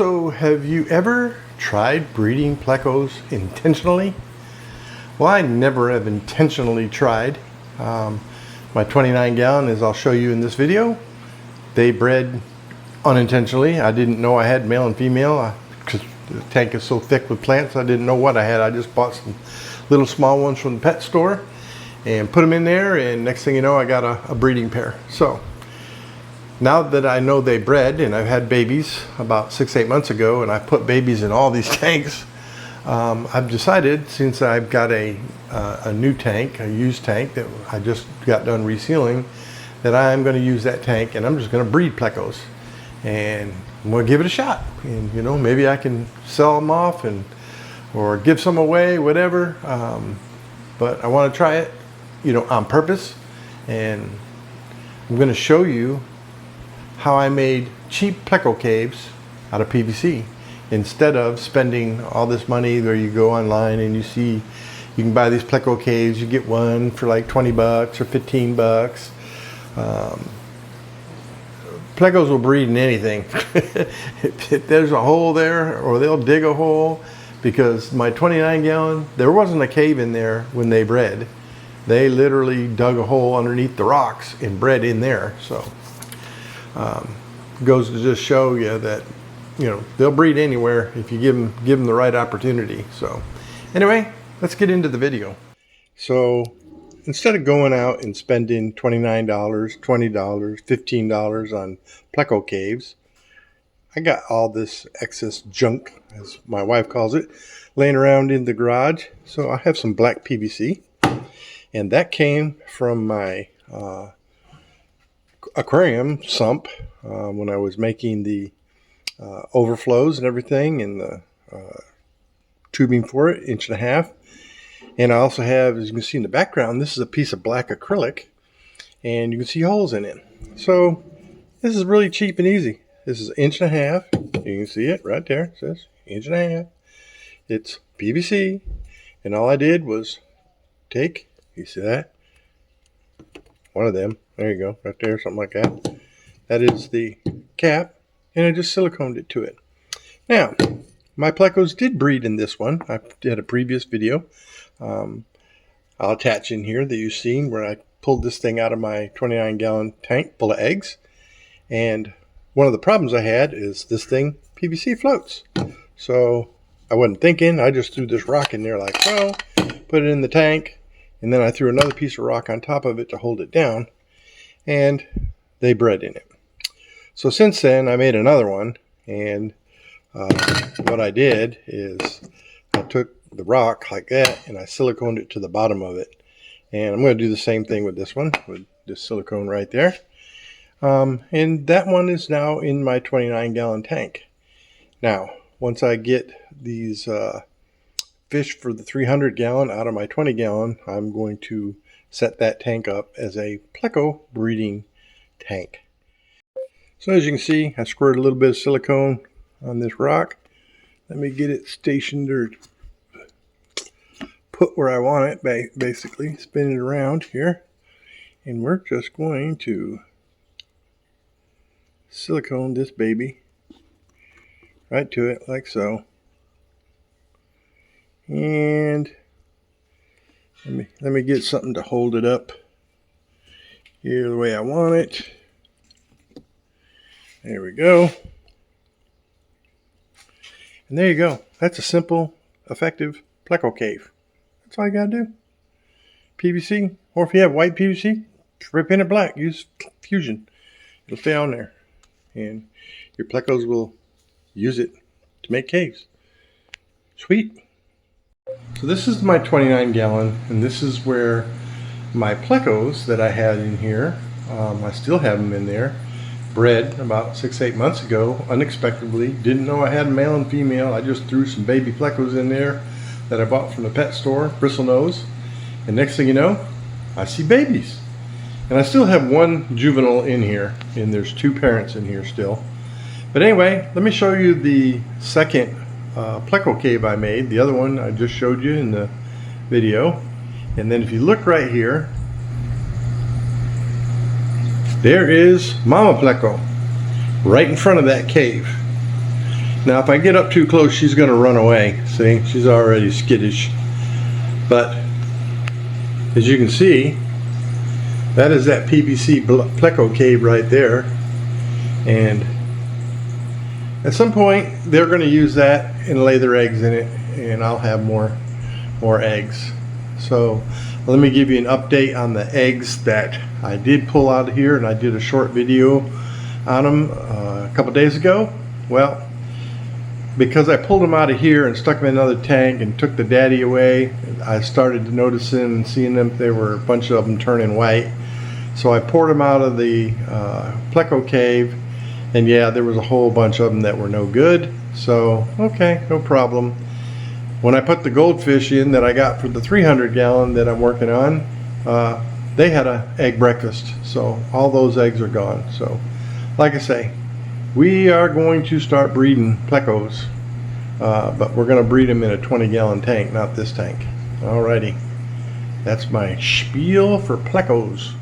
So have you ever tried breeding plecos intentionally? Well, I never have intentionally tried. My 29 gallon, as I'll show you in this video, they bred unintentionally. I didn't know I had male and female because the tank is so thick with plants. I didn't know what I had. I just bought some little small ones from the pet store and put them in there, and next thing you know I got a breeding pair. So now that I know they bred, and I've had babies about 6-8 months ago, and I put babies in all these tanks, I've decided, since I've got a new tank, a used tank that I just got done resealing, that I'm going to use that tank and I'm just going to breed plecos, and I'm going to give it a shot. And you know, maybe I can sell them off or give some away, whatever. But I want to try it, you know, on purpose, and I'm going to show you how I made cheap pleco caves out of PVC instead of spending all this money where you go online and you see you can buy these pleco caves. You get one for like 20 bucks or 15 bucks. Plecos will breed in anything. If there's a hole there, or they'll dig a hole, because my 29 gallon, there wasn't a cave in there when they bred. They literally dug a hole underneath the rocks and bred in there. So goes to just show you that, you know, they'll breed anywhere if you give them the right opportunity. So anyway, let's get into the video. So instead of going out and spending $29, $20, $15 on pleco caves, I got all this excess junk, as my wife calls it, laying around in the garage. So I have some black PVC, and that came from my aquarium sump when I was making the overflows and everything, and the tubing for it, 1.5 inches. And I also have, as you can see in the background, this is a piece of black acrylic, and you can see holes in it. So this is really cheap and easy. This is 1.5 inches. You can see it right there. It says 1.5 inches. It's PVC, and all I did was take, you see that? One of them. There you go, right there, something like that. That is the cap, and I just siliconed it to it. Now, my plecos did breed in this one. I did a previous video. I'll attach in here that you've seen where I pulled this thing out of my 29 gallon tank full of eggs. And one of the problems I had is this thing, PVC floats. So I wasn't thinking, I just threw this rock in there like so, put it in the tank, and then I threw another piece of rock on top of it to hold it down, and they bred in it. So since then I made another one, and what I did is I took the rock like that and I siliconed it to the bottom of it, and I'm going to do the same thing with this one with this silicone right there. And that one is now in my 29 gallon tank. Now once I get these fish for the 300 gallon out of my 20 gallon, I'm going to set that tank up as a pleco breeding tank. So as you can see, I squirted a little bit of silicone on this rock. Let me get it stationed or put where I want it, basically spin it around here, and we're just going to silicone this baby right to it like so. And let me get something to hold it up here the way I want it. There we go. And there you go. That's a simple, effective pleco cave. That's all you gotta do. PVC, or if you have white PVC, repaint it black. Use Fusion. It'll stay on there, and your plecos will use it to make caves. Sweet. So this is my 29 gallon, and this is where my plecos that I had in here, I still have them in there, bred about 6-8 months ago, unexpectedly. Didn't know I had male and female. I just threw some baby plecos in there that I bought from the pet store, bristlenose, and next thing you know, I see babies. And I still have one juvenile in here, and there's 2 parents in here still. But anyway, let me show you the second pleco cave I made. The other one I just showed you in the video. And then if you look right here, there is Mama Pleco right in front of that cave. Now if I get up too close, she's going to run away. See, she's already skittish. But as you can see, that is that PVC Pleco cave right there. And at some point they're going to use that and lay their eggs in it, and I'll have more eggs. So let me give you an update on the eggs that I did pull out of here, and I did a short video on them a couple days ago. Well, because I pulled them out of here and stuck them in another tank and took the daddy away, I started noticing and seeing them, there were a bunch of them turning white. So I poured them out of the Pleco cave, and yeah, there was a whole bunch of them that were no good. So okay, no problem. When I put the goldfish in that I got for the 300 gallon that I'm working on, they had an egg breakfast, so all those eggs are gone. So like I say, we are going to start breeding Plecos, but we're going to breed them in a 20 gallon tank, not this tank. Alrighty, that's my spiel for Plecos.